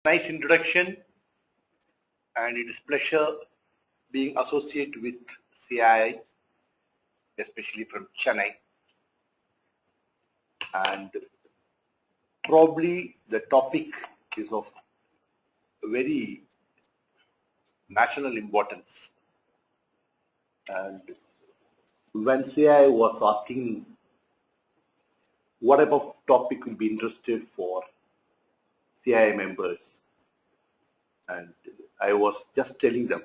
nice introduction, and it is pleasure being associated with CII, especially from Chennai. And probably the topic is of very national importance. And when CII was asking what type of topic will be interested for CII members, and I was just telling them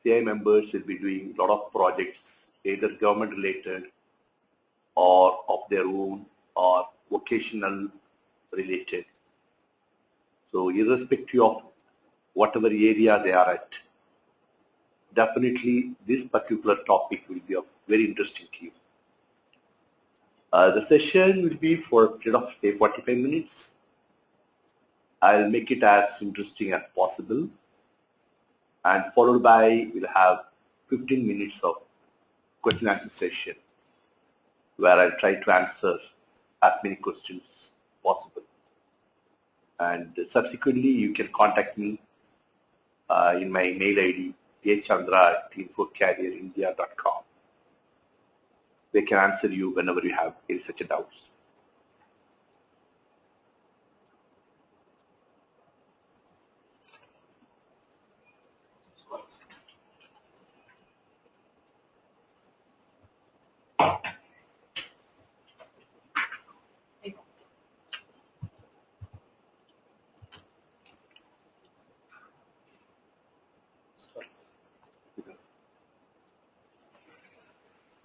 CII members will be doing a lot of projects, either government related or of their own or vocational related. So irrespective of whatever area they are at, definitely this particular topic will be of very interesting to you. The session will be for a period of say 45 minutes. I'll make it as interesting as possible, and followed by we'll have 15 minutes of question and answer session where I'll try to answer as many questions possible. And subsequently you can contact me in my mail ID achandra@infocarrierindia.com. They can answer you whenever you have any such doubts.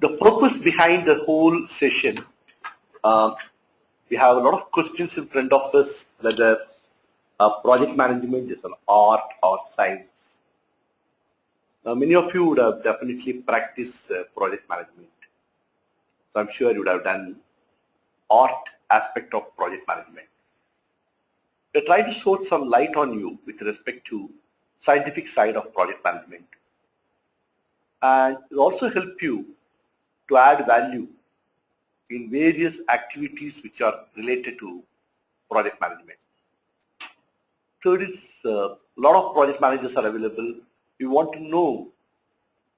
The purpose behind the whole session, we have a lot of questions in front of us whether project management is an art or science. Many of you would have definitely practiced project management. So I'm sure you would have done art aspect of project management. We're trying to shed some light on you with respect to scientific side of project management, and it will also help you to add value in various activities which are related to project management. So it is a lot of project managers are available. We want to know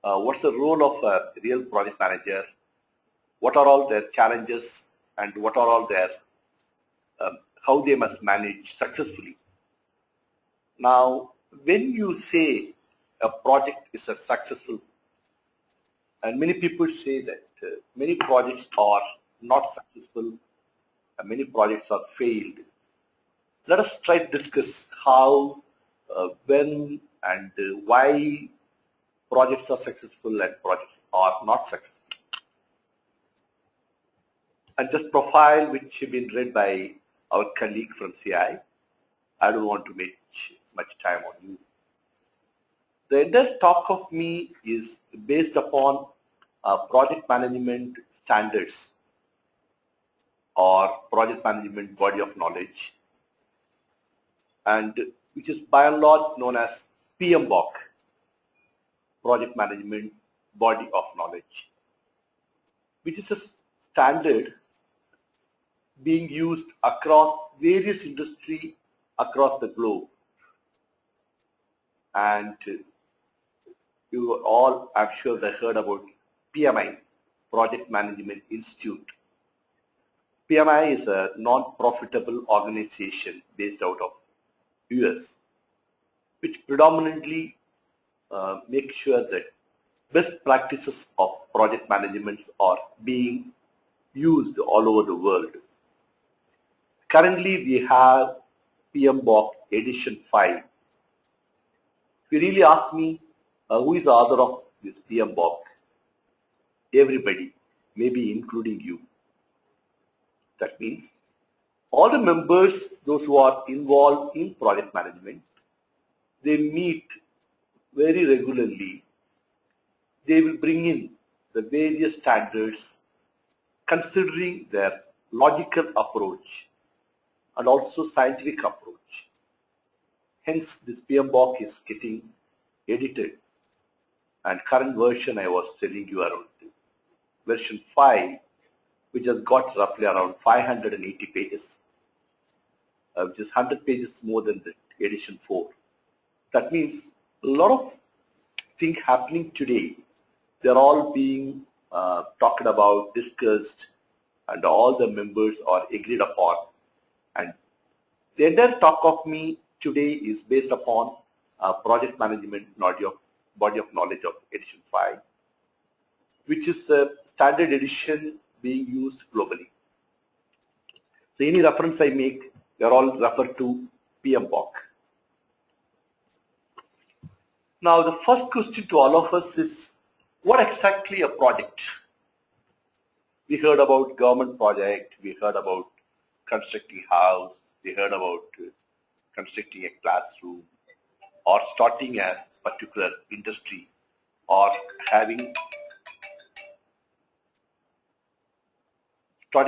what's the role of a real project manager, what are all their challenges, and what are all their how they must manage successfully. Now, when you say a project is a successful, and many people say that many projects are not successful, and many projects are failed. Let us try to discuss how, when, and why projects are successful and projects are not successful. And just profile which have been read by our colleague from CI. I don't want to make much time on you. The entire talk of me is based upon project management standards or project management body of knowledge, and which is by and large known as PMBOK, project management body of knowledge, which is a standard being used across various industry across the globe. And you all, I'm sure, they heard about PMI, Project Management Institute. PMI is a non-profitable organization based out of US, which predominantly makes sure that best practices of project management are being used all over the world. Currently, we have PMBOK edition 5. If you really ask me, who is the author of this PMBOK? Everybody, maybe including you. That means all the members, those who are involved in project management, they meet very regularly. They will bring in the various standards considering their logical approach and also scientific approach. Hence, this PMBOK is getting edited, and current version I was telling you around version 5, which has got roughly around 580 pages. which is 100 pages more than the edition 4. That means a lot of things happening today. They're all being talked about, discussed, and all the members are agreed upon. And the entire talk of me today is based upon project management body of knowledge of edition 5, which is a standard edition being used globally. So any reference I make, they are all referred to PMBOK. Now the first question to all of us is, what exactly a project? We heard about government project, we heard about constructing house, we heard about constructing a classroom, or starting a particular industry, or starting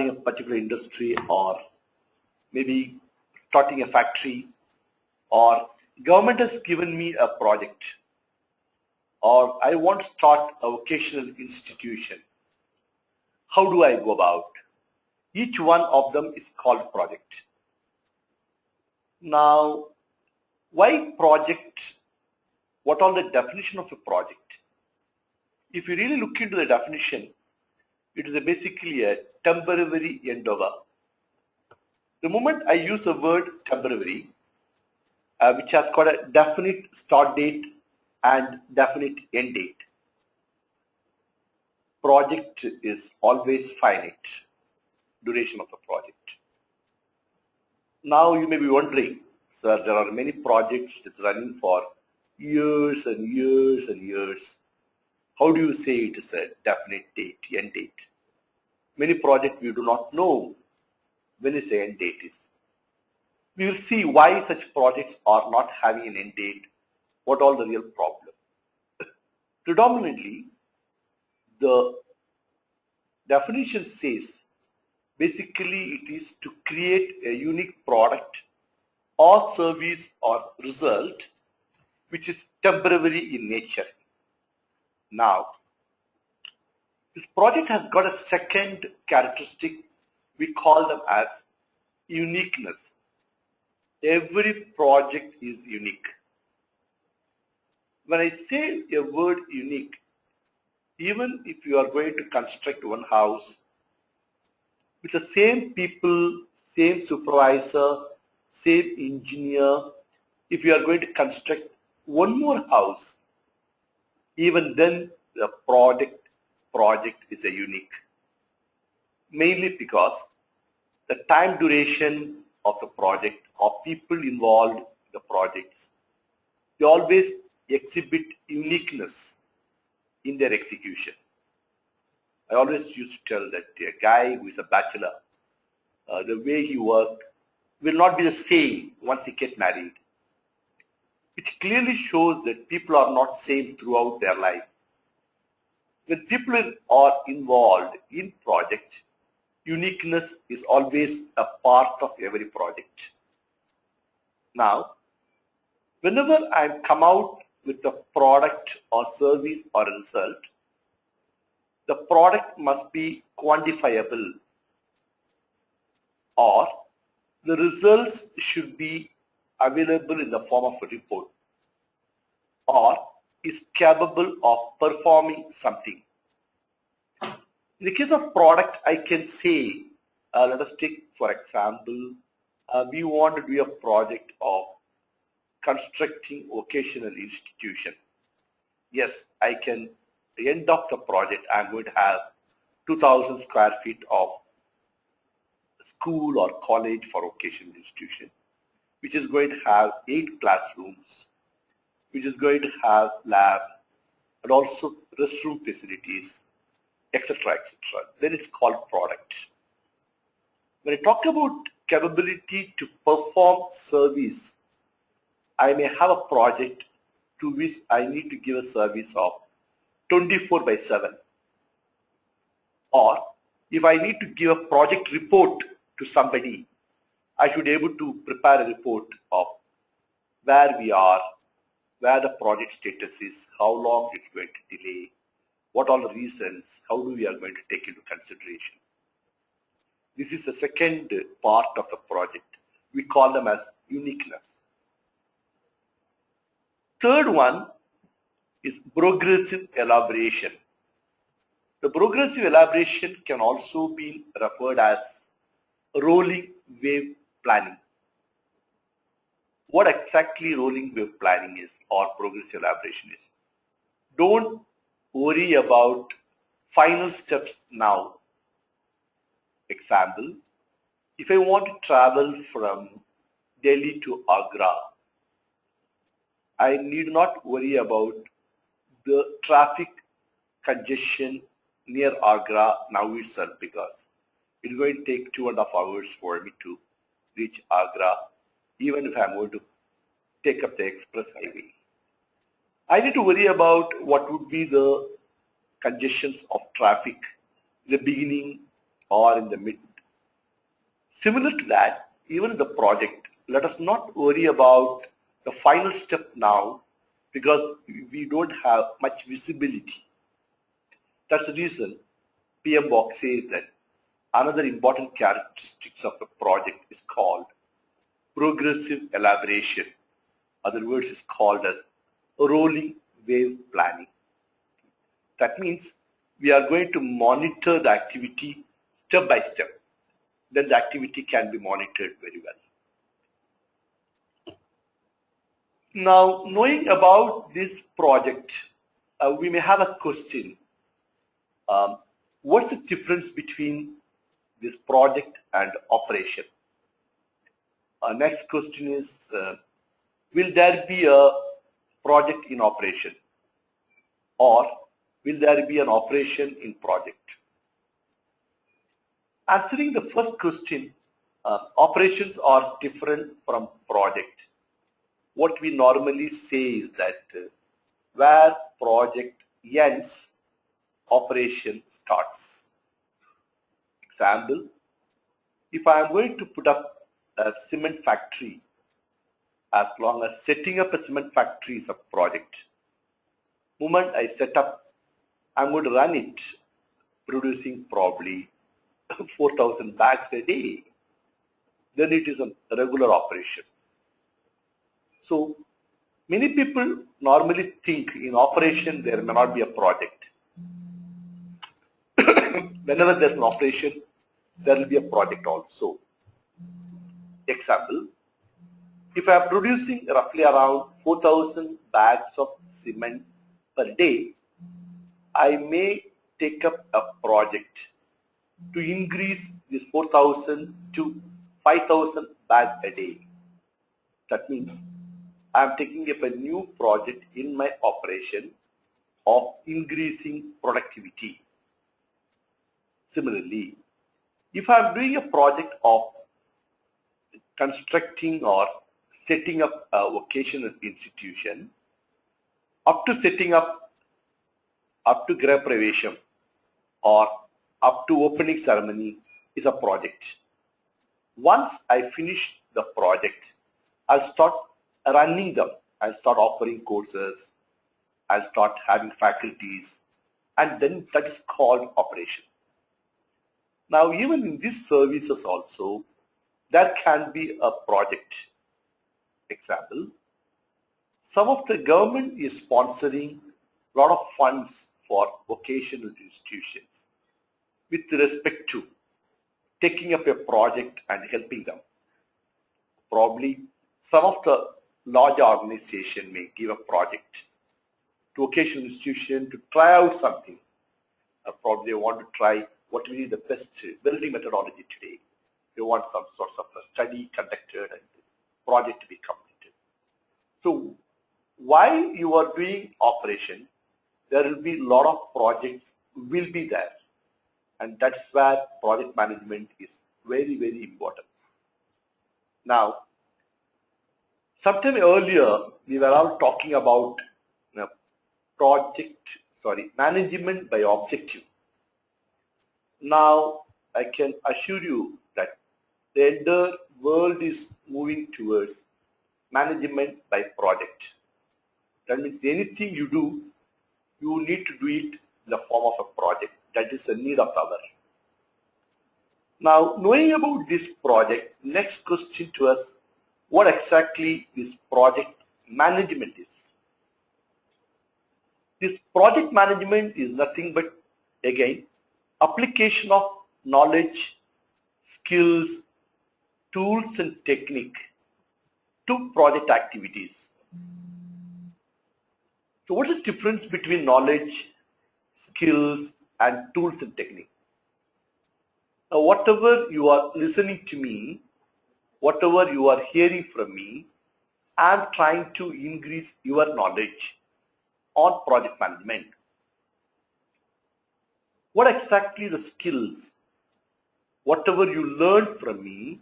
a particular industry, or maybe starting a factory, or government has given me a project, or I want to start a vocational institution. How do I go about? Each one of them is called project. Now, why project? What are the definition of a project? If you really look into the definition, it is basically a temporary endeavor. The moment I use the word temporary, which has got a definite start date and definite end date, project is always finite, duration of the project. Now you may be wondering, sir, there are many projects that's running for years and years and years. How do you say it is a definite date, end date? Many projects we do not know when is the end date is. We will see why such projects are not having an end date, what all the real problem. Predominantly, the definition says basically it is to create a unique product or service or result which is temporary in nature. Now, this project has got a second characteristic. We call them as uniqueness. Every project is unique. When I say a word unique, even if you are going to construct one house with the same people, same supervisor, same engineer, if you are going to construct one more house, even then the project is a unique. Mainly because the time duration of the project or people involved in the projects, they always exhibit uniqueness in their execution. I always used to tell that a guy who is a bachelor, the way he works will not be the same once he gets married. It clearly shows that people are not same throughout their life. When people are involved in project, uniqueness is always a part of every project. Now, whenever I come out with a product or service or a result, the product must be quantifiable, or the results should be available in the form of a report, or is capable of performing something. In the case of product, I can say, let us take for example, we want to do a project of constructing vocational institution. Yes, I can, at the end of the project, I'm going to have 2,000 square feet of school or college for vocational institution, which is going to have 8 classrooms, which is going to have lab and also restroom facilities, etc., etc. Then it's called product. When I talk about capability to perform service, I may have a project to which I need to give a service of 24/7. Or if I need to give a project report to somebody, I should be able to prepare a report of where we are, where the project status is, how long it's going to delay, what are the reasons, how we are going to take into consideration. This is the second part of the project, We call them as uniqueness. Third one is progressive elaboration. The progressive elaboration can also be referred as rolling wave planning. What exactly rolling wave planning is or progressive elaboration is? Don't worry about final steps now. Example, if I want to travel from Delhi to Agra, I need not worry about the traffic congestion near Agra now itself, because it's going to take 2.5 hours for me to reach Agra, even if I'm going to take up the express highway. I need to worry about what would be the congestions of traffic in the beginning or in the mid. Similar to that, even in the project, let us not worry about the final step now, because we don't have much visibility. That's the reason PM Box says that another important characteristics of a project is called progressive elaboration. Other words is called as rolling wave planning. That means we are going to monitor the activity step by step. Then the activity can be monitored very well. Now, knowing about this project, we may have a question. What's the difference between this project and operation? Next question is, will there be a project in operation, or will there be an operation in project? Answering the first question, operations are different from project. What we normally say is that where project ends, operation starts. Example, if I am going to put up a cement factory, as long as setting up a cement factory is a project. Moment I set up, I'm going to run it, producing probably 4,000 bags a day. Then it is a regular operation. So many people normally think in operation there may not be a project. Whenever there's an operation, there will be a project also. Example, if I am producing roughly around 4,000 bags of cement per day, I may take up a project to increase this 4,000 to 5,000 bags a day. That means I am taking up a new project in my operation of increasing productivity. Similarly, if I am doing a project of constructing or setting up a vocational institution, up to setting up, up to Grah Pravesham or up to opening ceremony is a project. Once I finish the project, I'll start running them. I'll start offering courses. I'll start having faculties, and then that is called operation. Now, even in these services also, there can be a project. Example, some of the government is sponsoring a lot of funds for vocational institutions with respect to taking up a project and helping them. Probably some of the large organization may give a project to vocational institution to try out something. Probably they want to try what will be the best welding methodology today. They want some sorts of a study conducted and project to be completed. So while you are doing operation, there will be a lot of projects will be there, and that's where project management is very, very important. Now, sometime earlier we were all talking about management by objective. Now I can assure you that the entire world is moving towards management by project. That means anything you do, you need to do it in the form of a project. That is a need of the hour. Now, knowing about this project, next question to us, what exactly this project management is? This project management is nothing but, again, application of knowledge, skills, tools and technique to project activities. So what's the difference between knowledge, skills and tools and technique? Now whatever you are listening to me, whatever you are hearing from me, I am trying to increase your knowledge on project management. What exactly the skills? Whatever you learn from me,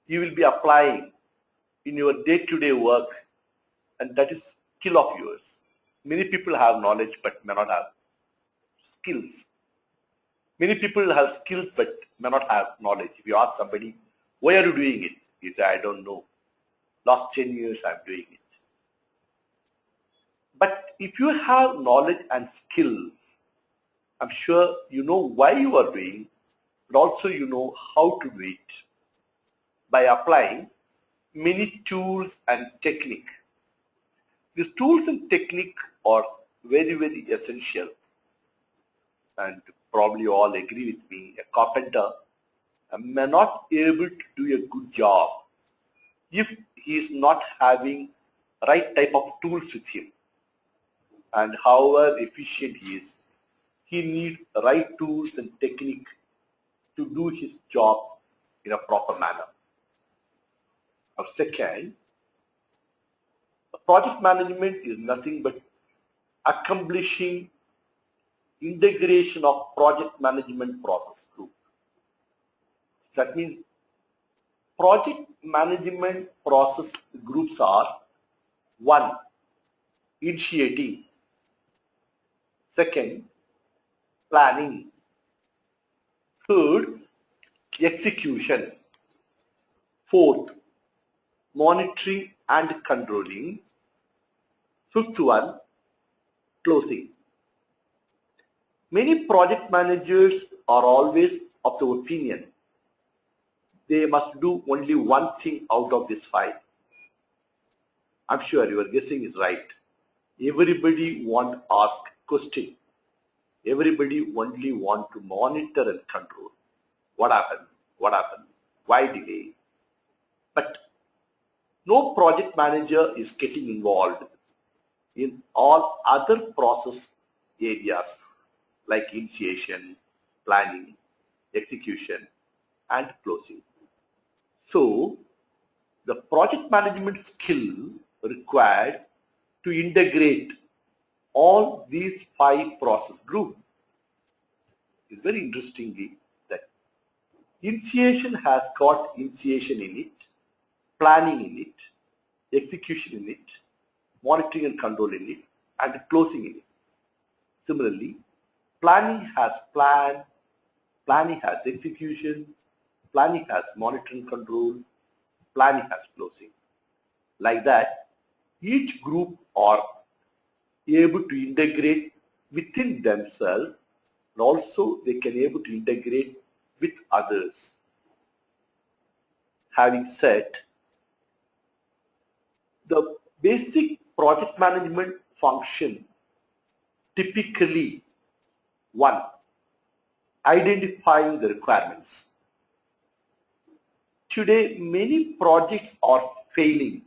you will be applying in your day-to-day work, and that is skill of yours. Many people have knowledge but may not have skills. Many people have skills but may not have knowledge. If you ask somebody, why are you doing it? He say, I don't know. Last 10 years I'm doing it. But if you have knowledge and skills, I'm sure you know why you are doing, but also you know how to do it by applying many tools and technique. These tools and technique are very, very essential, and probably you all agree with me. A carpenter may not be able to do a good job if he is not having right type of tools with him. And however efficient he is, he needs right tools and technique to do his job in a proper manner. Now, second, project management is nothing but accomplishing integration of project management process group. That means project management process groups are: 1. Initiating, 2nd. Planning, 3rd. Execution, 4th. Monitoring and controlling, 5th one. Closing. Many project managers are always of the opinion they must do only one thing out of this 5. I'm sure your guessing is right. Everybody want to ask question. Everybody only want to monitor and control. What happened? What happened? Why delay? But no project manager is getting involved in all other process areas like initiation, planning, execution, and closing. So, the project management skill required to integrate all these 5 process groups is very interestingly that initiation has got initiation in it, planning in it, execution in it, monitoring and control in it, and closing in it. Similarly, planning has plan, planning has execution, planning has monitoring control, planning has closing. Like that, each group are able to integrate within themselves, and also they can able to integrate with others. Having said, the basic project management function typically: 1. Identifying the requirements. Today, many projects are failing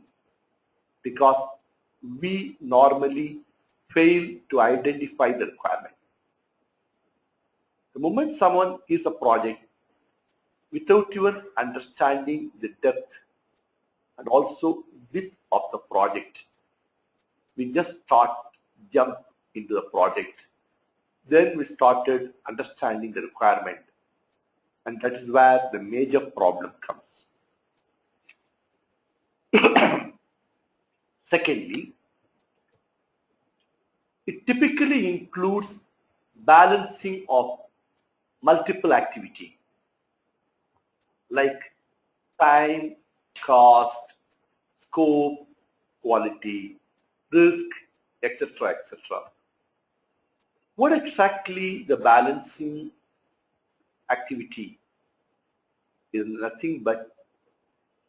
because we normally fail to identify the requirement. The moment someone is a project, without even understanding the depth and also width of the project, we just jump into the project. Then we started understanding the requirement, and that is where the major problem comes. Secondly, it typically includes balancing of multiple activity like time, cost, scope, quality, risk, etc., etc. What exactly the balancing activity is nothing but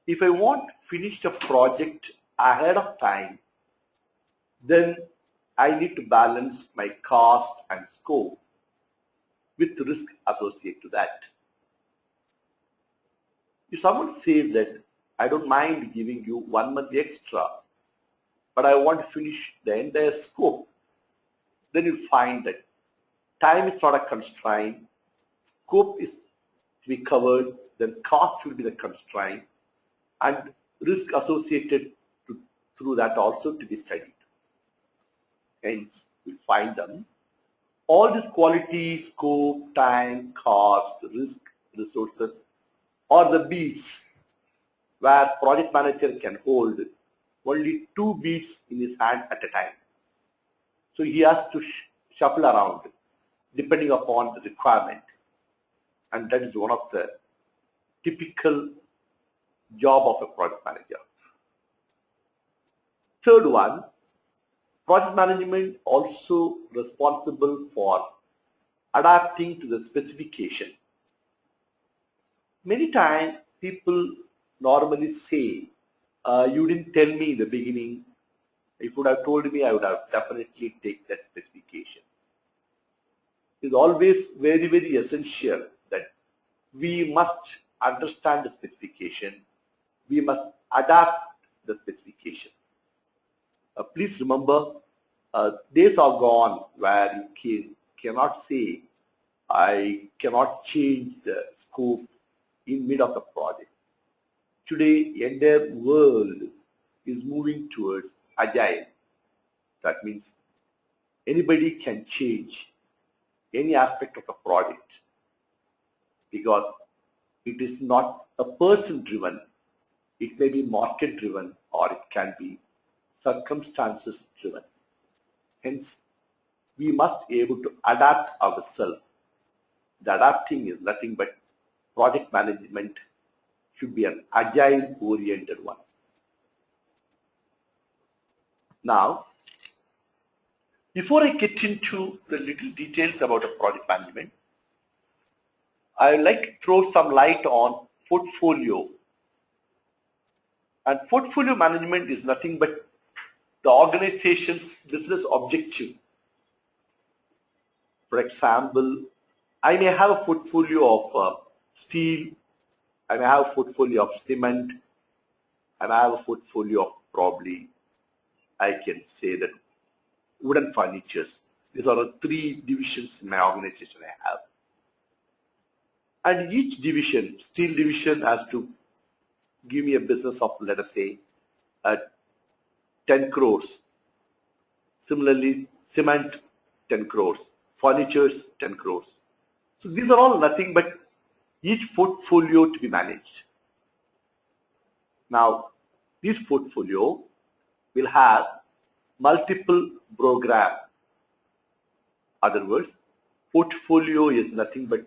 if I want to finish a project ahead of time, then I need to balance my cost and scope with risk associated to that. If someone says that I don't mind giving you 1 month extra, but I want to finish the entire scope, then you'll find that time is not a constraint, scope is to be covered, then cost will be the constraint, and risk associated through that also to be studied. Hence, we'll find them. All these qualities, scope, time, cost, risk, resources are the beats where project manager can hold only 2 beats in his hand at a time. So he has to shuffle around depending upon the requirement. And that is one of the typical job of a project manager. Third one, project management also responsible for adapting to the specification. Many times people normally say, you didn't tell me in the beginning. If you would have told me, I would have definitely taken that specification. It's always very, very essential that we must understand the specification. We must adapt the specification. Please remember, days are gone where you cannot say, I cannot change the scope in mid of the project. Today, the entire world is moving towards agile. That means anybody can change any aspect of the project because it is not a person driven. It may be market driven or it can be circumstances driven. Hence, we must be able to adapt ourselves. The adapting is nothing but project management should be an agile oriented one. Now, before I get into the little details about a project management, I would like to throw some light on portfolio. And portfolio management is nothing but the organization's business objective. For example, I may have a portfolio of steel, I may have a portfolio of cement, and I have a portfolio of probably, I can say that wooden furnitures. These are the 3 divisions in my organization I have. And each division, steel division has to give me a business of, let us say, 10 crores. Similarly, cement, 10 crores. Furnitures, 10 crores. So these are all nothing but each portfolio to be managed. Now, this portfolio will have multiple programs. Other words, portfolio is nothing but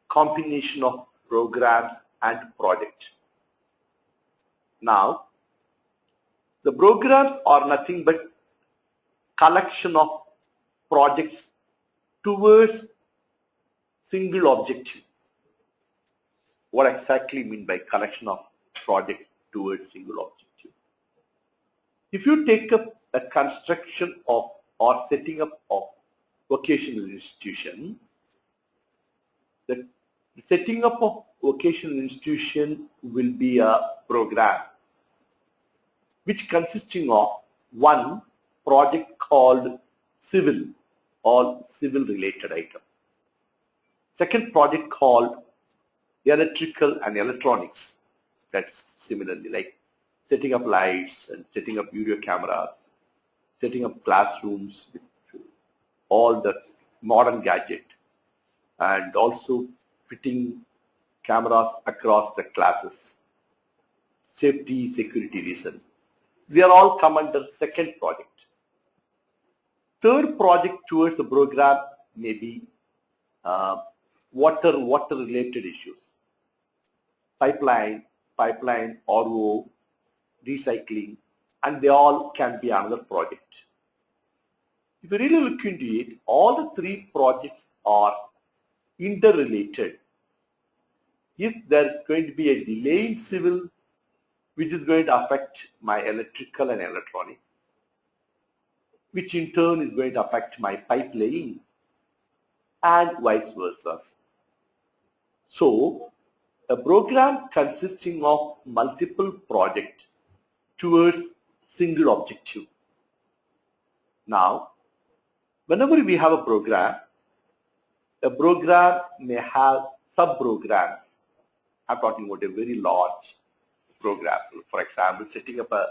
combination of programs and projects. Now, the programs are nothing but collection of projects towards single objective. What exactly mean by collection of projects towards single objective? If you take up a construction of or setting up of vocational institution, the setting up of vocational institution will be a program which consisting of one project called civil or civil related item. Second project called electrical and electronics. That's similarly like setting up lights and setting up video cameras, setting up classrooms with all the modern gadget, and also fitting cameras across the classes, safety, security reason. They are all come under second project. Third project towards the program may be water related issues, pipeline, RO, recycling, and they all can be another project. If you really look into it, all the 3 projects are interrelated. If there is going to be a delay in civil, which is going to affect my electrical and electronic, which in turn is going to affect my pipe laying, and vice versa. So, a program consisting of multiple projects towards single objective. Now, whenever we have a program may have sub-programs. I'm talking about a very large program. For example, setting up a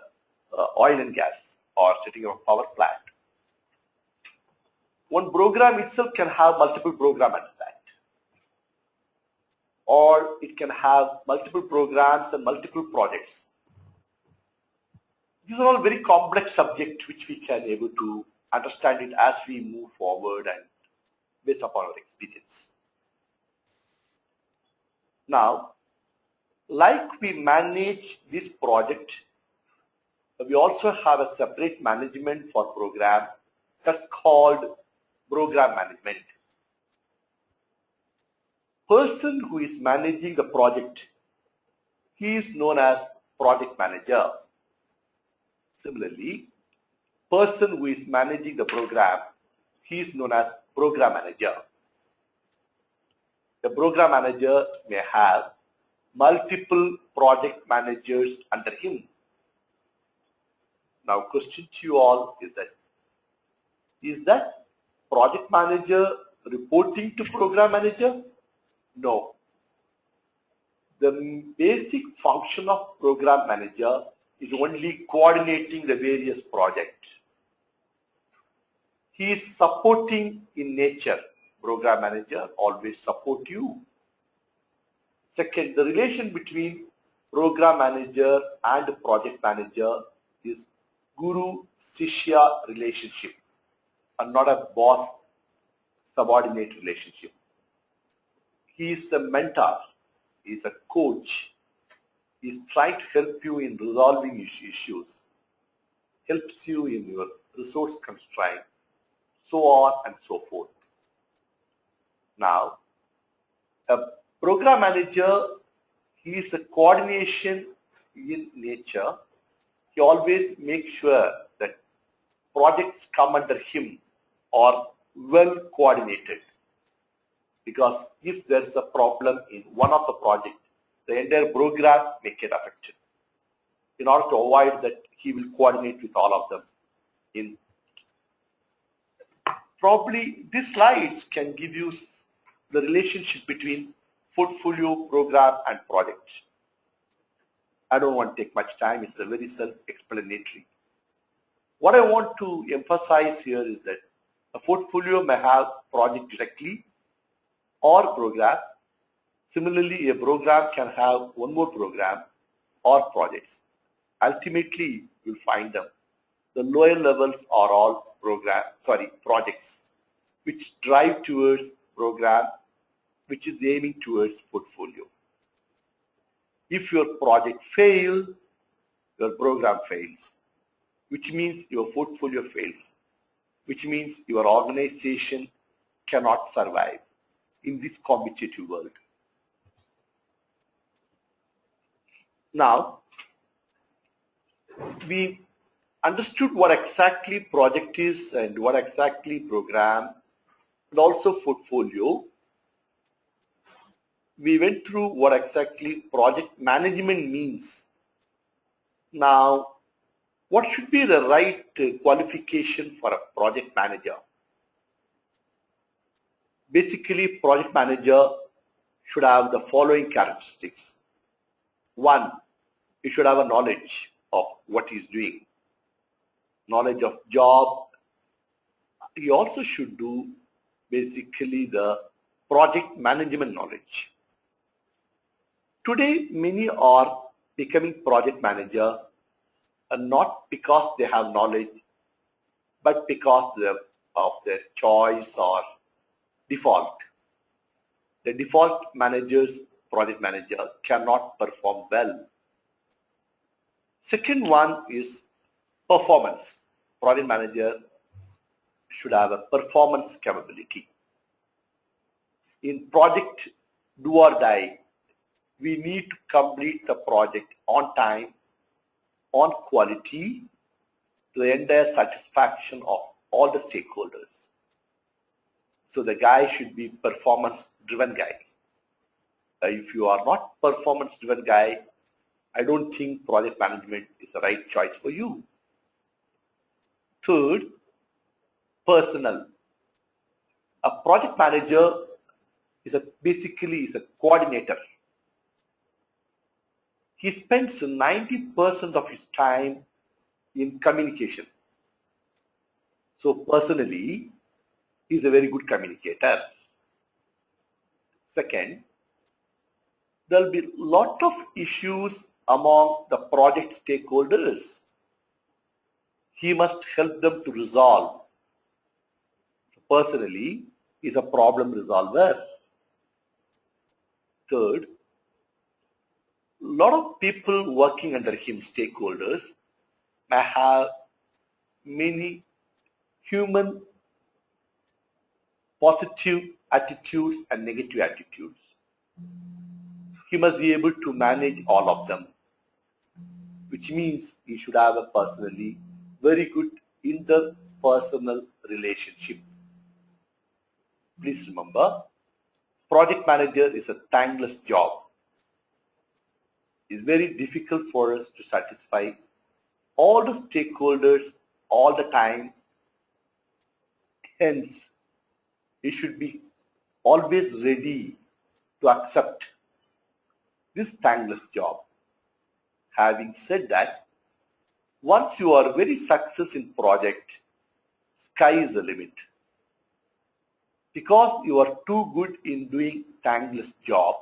oil and gas or setting up a power plant. One program itself can have multiple programs under that. Or it can have multiple programs and multiple projects. These are all very complex subjects which we can able to understand it as we move forward and based upon our experience. Now, like we manage this project, we also have a separate management for program that's called program management. Person who is managing the project, he is known as project manager. Similarly, person who is managing the program, he is known as program manager. The program manager may have multiple project managers under him. Now, question to you all is that project manager reporting to program manager? No. The basic function of program manager is only coordinating the various projects. He is supporting in nature. Program manager always support you. Second, the relation between program manager and project manager is guru-shishya relationship and not a boss-subordinate relationship. He is a mentor, he is a coach, he is trying to help you in resolving issues, helps you in your resource constraint, so on and so forth. Now, a program manager, he is a coordination in nature. He always makes sure that projects come under him are well coordinated. Because if there is a problem in one of the projects, the entire program may get affected. In order to avoid that, he will coordinate with all of them. Probably these slides can give you the relationship between portfolio, program, and project. I don't want to take much time. It's a very self-explanatory. What I want to emphasize here is that a portfolio may have project directly or program. Similarly, a program can have one more program or projects. Ultimately, you'll find them. The lower levels are all projects, which drive towards program, which is aiming towards portfolio. If your project fails, your program fails, which means your portfolio fails, which means your organization cannot survive in this competitive world. Now, we understood what exactly project is and what exactly program and also portfolio. We went through what exactly project management means. Now, what should be the right qualification for a project manager? Basically, project manager should have the following characteristics. One, he should have a knowledge of what he's doing, knowledge of job. He also should do basically the project management knowledge. Today, many are becoming project manager not because they have knowledge, but because of their choice or default. The default project manager cannot perform well. Second one is performance. Project manager should have a performance capability. In project do or die, we need to complete the project on time, on quality, to the entire satisfaction of all the stakeholders. So the guy should be performance-driven guy. If you are not performance-driven guy, I don't think project management is the right choice for you. Third, personal. A project manager is basically a coordinator. He spends 90% of his time in communication. So personally, he's a very good communicator. Second, there will be a lot of issues among the project stakeholders. He must help them to resolve. Personally, he's a problem resolver. Third, a lot of people working under him, stakeholders, may have many human positive attitudes and negative attitudes. He must be able to manage all of them, which means he should have a personally very good interpersonal relationship. Please remember, project manager is a thankless job. It's very difficult for us to satisfy all the stakeholders all the time. Hence, he should be always ready to accept this thankless job. Having said that, once you are very successful in project, sky is the limit. Because you are too good in doing thankless job,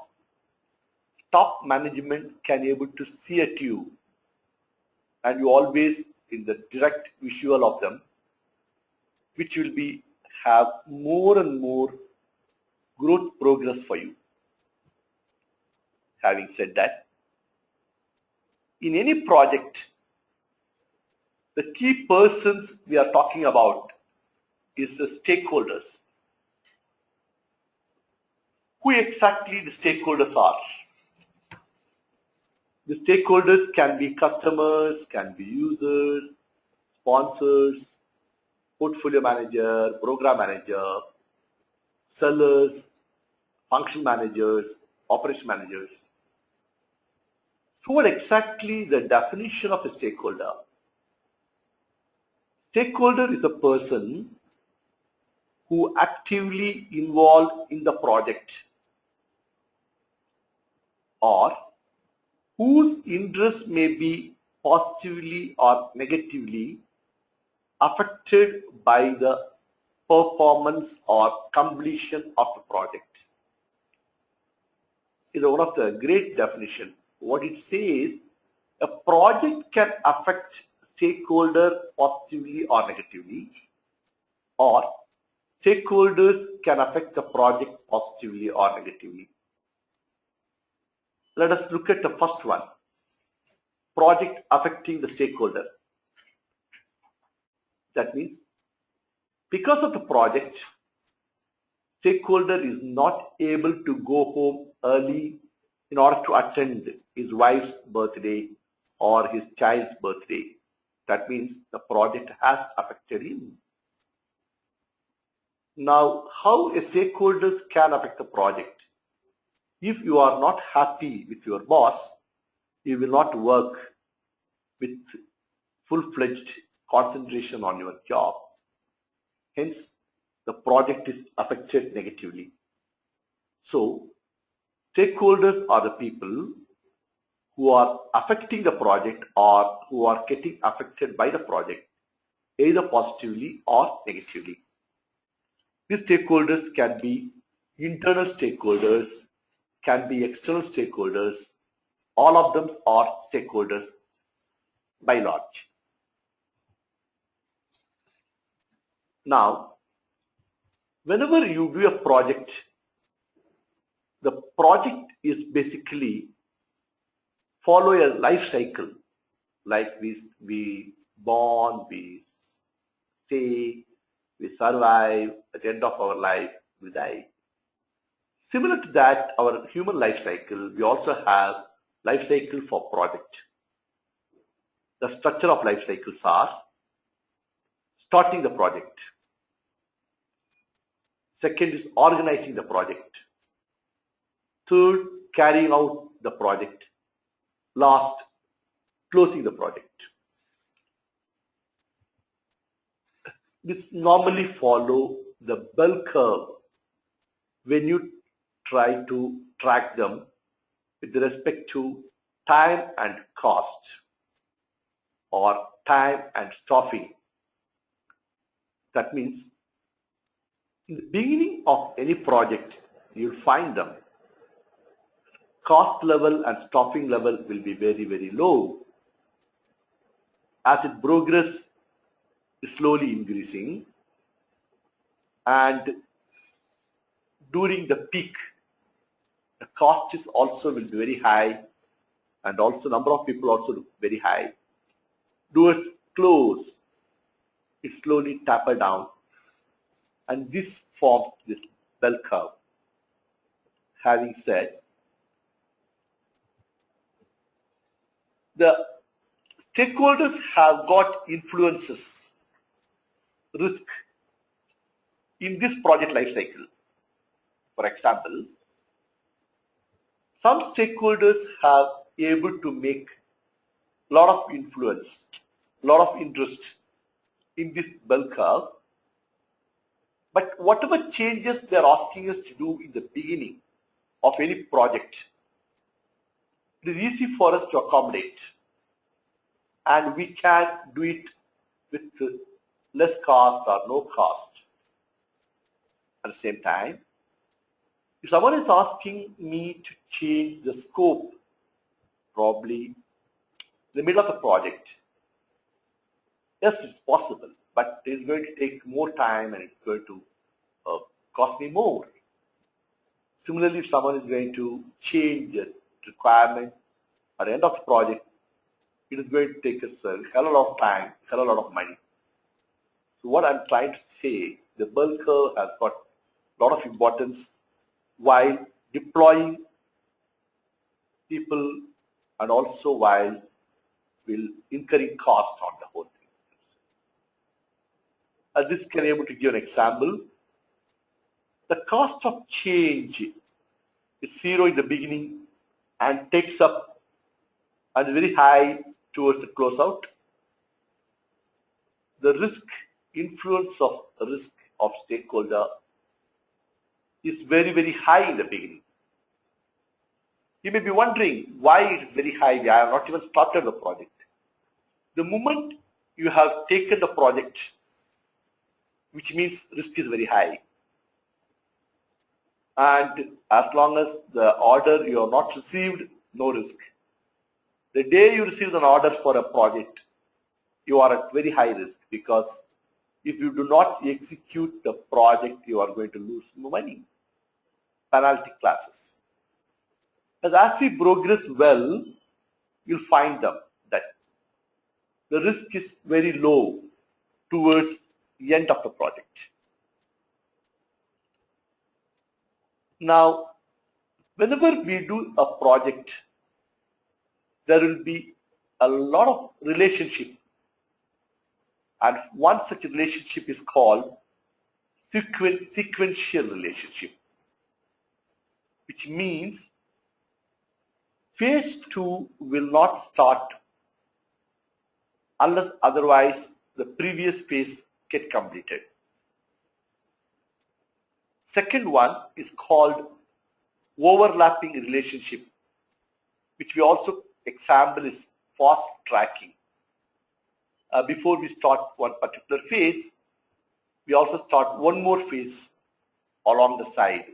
top management can able to see at you, and you always in the direct visual of them, which will be have more and more growth progress for you. Having said that, in any project, the key persons we are talking about is the stakeholders. Who exactly the stakeholders are? The stakeholders can be customers, can be users, sponsors, portfolio manager, program manager, sellers, function managers, operation managers. So what exactly the definition of a stakeholder? Stakeholder is a person who actively involved in the project or whose interests may be positively or negatively affected by the performance or completion of the project. It is one of the great definition. What it says, a project can affect stakeholder positively or negatively, or stakeholders can affect the project positively or negatively. Let us look at the first one, project affecting the stakeholder. That means because of the project, stakeholder is not able to go home early in order to attend his wife's birthday or his child's birthday. That means the project has affected him. Now, how a stakeholders can affect the project? If you are not happy with your boss, you will not work with full-fledged concentration on your job. Hence, the project is affected negatively. So, stakeholders are the people who are affecting the project or who are getting affected by the project, either positively or negatively. These stakeholders can be internal stakeholders, can be external stakeholders. All of them are stakeholders by large. Now, whenever you do a project, the project is basically follow a life cycle. Like we born, we stay, we survive, at the end of our life, we die. Similar to that, our human life cycle, we also have life cycle for project. The structure of life cycles are starting the project. Second is organizing the project. Third, carrying out the project. Last, closing the project. This normally follow the bell curve when you try to track them with respect to time and cost or time and staffing. That means in the beginning of any project, you'll find them. Cost level and staffing level will be very, very low. As it progresses, slowly increasing, and during the peak, the cost is also will be very high, and also number of people also very high. Towards close, it slowly taper down, and this forms this bell curve. Having said, the stakeholders have got influences, risk in this project life cycle. For example, some stakeholders have able to make a lot of influence, a lot of interest in this bell curve. But whatever changes they are asking us to do in the beginning of any project, it is easy for us to accommodate, and we can do it with less cost or no cost. At the same time, if someone is asking me to change the scope, probably in the middle of the project, yes, it's possible, but it's going to take more time and it's going to cost me more. Similarly, if someone is going to change the requirement at the end of the project, it is going to take us a hell of a lot of time, hell of a lot of money. So what I'm trying to say, the bell curve has got a lot of importance while deploying people and also while will incurring cost on the whole thing. This can be able to give an example. The cost of change is zero in the beginning and takes up and very high towards the closeout. The influence of stakeholder is very, very high in the beginning. You may be wondering why it is very high. I have not even started the project. The moment you have taken the project, which means risk is very high. And as long as the order you have not received, no risk. The day you receive an order for a project, you are at very high risk, because if you do not execute the project, you are going to lose money, penalty classes. But as we progress well, you'll find them that the risk is very low towards the end of the project. Now, whenever we do a project, there will be a lot of relationship, and one such relationship is called sequential relationship, which means phase 2 will not start unless otherwise the previous phase get completed. Second one is called overlapping relationship, which we also example is fast tracking. Before we start one particular phase, we also start one more phase along the side,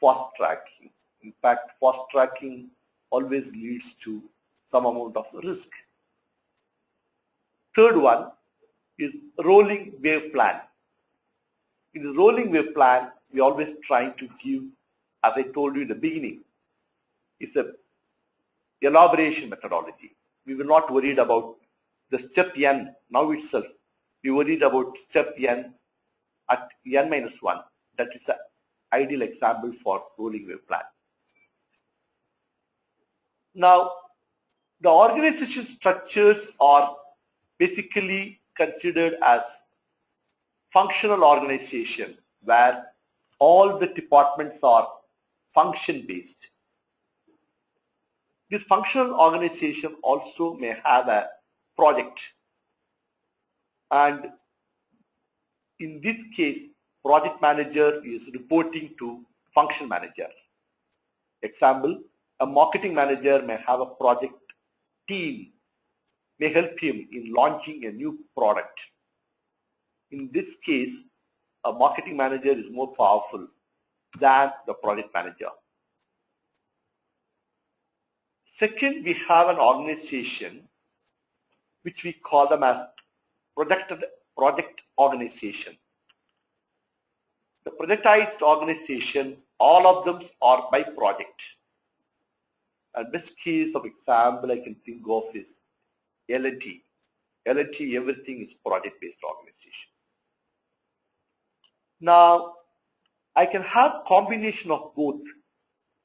fast tracking. In fact, fast tracking always leads to some amount of risk. Third one is rolling wave plan. In the rolling wave plan, we always trying to give, as I told you in the beginning, it's a elaboration methodology. We were not worried about the step n now itself. We worried about step n at n minus 1. That is ideal example for rolling wave plan. Now, the organization structures are basically considered as functional organization where all the departments are function based. This functional organization also may have a project, and in this case project manager is reporting to function manager. Example, a marketing manager may have a project team, may help him in launching a new product. In this case, a marketing manager is more powerful than the project manager. Second, we have an organization which we call them as project organization. The projectized organization, all of them are by project. And best case of example I can think of is L&T. L&T, everything is project-based organization. Now, I can have combination of both,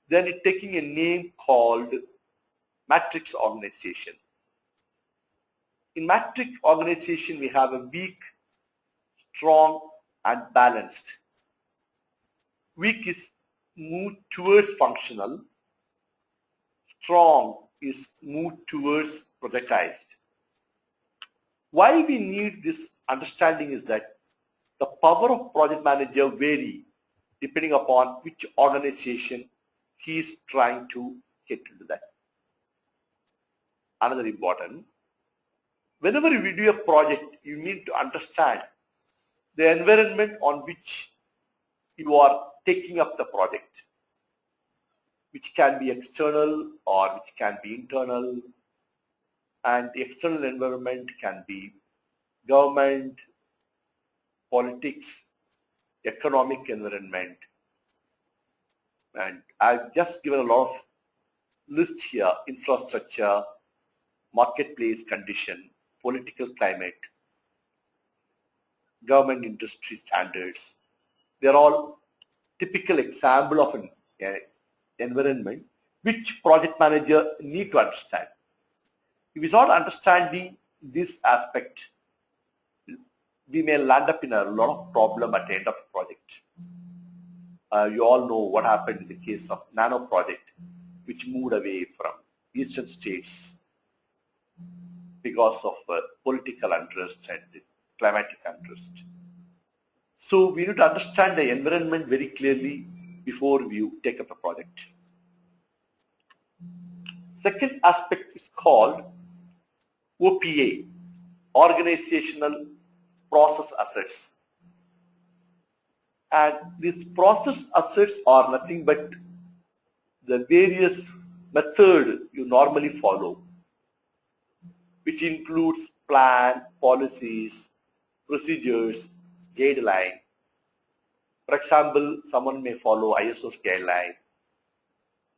then it taking a name called matrix organization. In matrix organization, we have a weak, strong, and balanced. Weak is moved towards functional. Strong is moved towards projectized. Why we need this understanding is that the power of project manager vary depending upon which organization he is trying to get into that. Another important, whenever we do a project, you need to understand the environment on which you are taking up the project, which can be external or which can be internal, and the external environment can be government, politics, economic environment. And I've just given a lot of list here: infrastructure, marketplace condition, political climate, government industry standards. They're all typical example of an environment which project manager need to understand. If he's not understanding this aspect, we may land up in a lot of problem at the end of the project. You all know what happened in the case of Nano project, which moved away from eastern states because of political unrest and climatic unrest. So we need to understand the environment very clearly before we take up a project. Second aspect is called OPA, Organizational Process Assets. And these process assets are nothing but the various methods you normally follow, which includes plan, policies, procedures, guideline. For example, someone may follow ISO's guideline,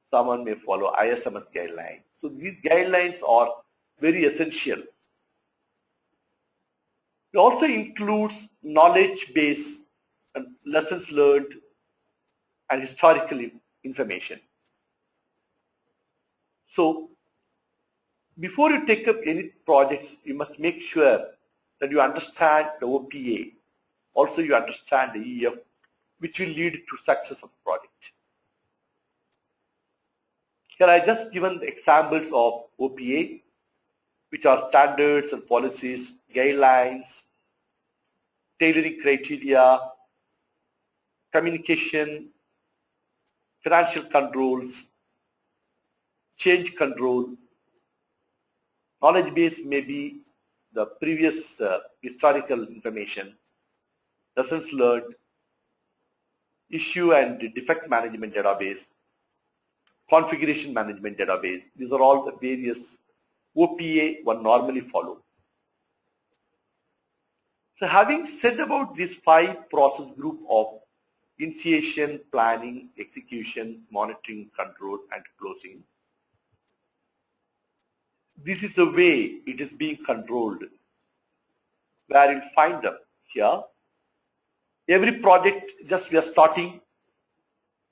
someone may follow ISMS guideline. So these guidelines are very essential. It also includes knowledge base and lessons learned and historical information. So before you take up any projects, you must make sure that you understand the OPA. Also you understand the EF, which will lead to success of the project. Here I just given the examples of OPA, which are standards and policies, guidelines, tailoring criteria, communication, financial controls, change control. Knowledge base may be the previous historical information, lessons learned, issue and defect management database, configuration management database. These are all the various OPA one normally follow. So having said about these 5 process group of initiation, planning, execution, monitoring, control, and closing, this is the way it is being controlled, where you find them here. Every project, just we are starting,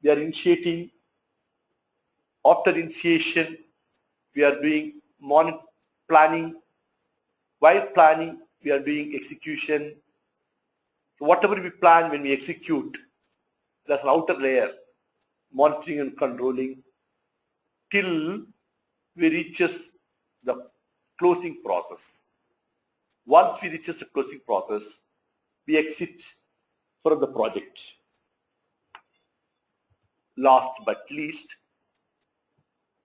we are initiating. After initiation, we are doing planning. While planning, we are doing execution. So whatever we plan, when we execute, there's an outer layer, monitoring and controlling, till we reaches the closing process. Once we reaches the closing process, we exit from the project. Last but least,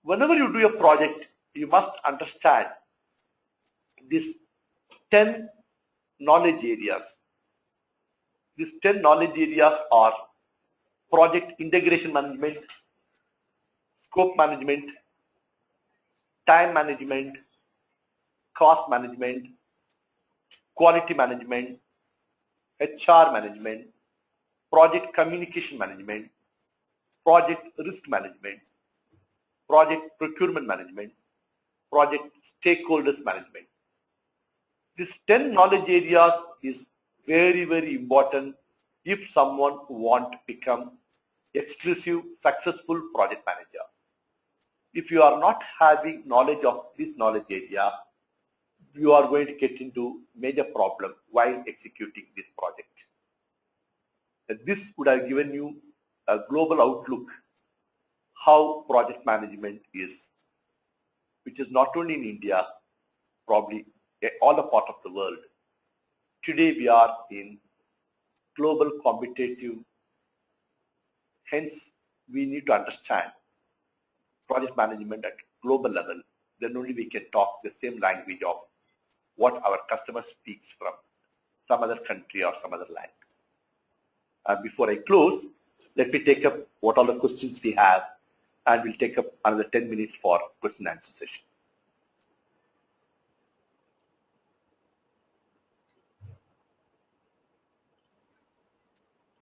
whenever you do a project, you must understand these 10 knowledge areas. These 10 knowledge areas are project integration management, scope management, time management, cost management, quality management, HR management, project communication management, project risk management, project procurement management, project stakeholders management. These 10 knowledge areas is very, very important if someone wants to become exclusive, successful project manager. If you are not having knowledge of this knowledge area, you are going to get into major problem while executing this project. And this would have given you a global outlook how project management is, which is not only in India, probably all the part of the world. Today we are in global competitive, hence we need to understand project management at global level. Then only we can talk the same language of what our customer speaks from some other country or some other land. And before I close, let me take up what all the questions we have, and we'll take up another 10 minutes for question and answer session.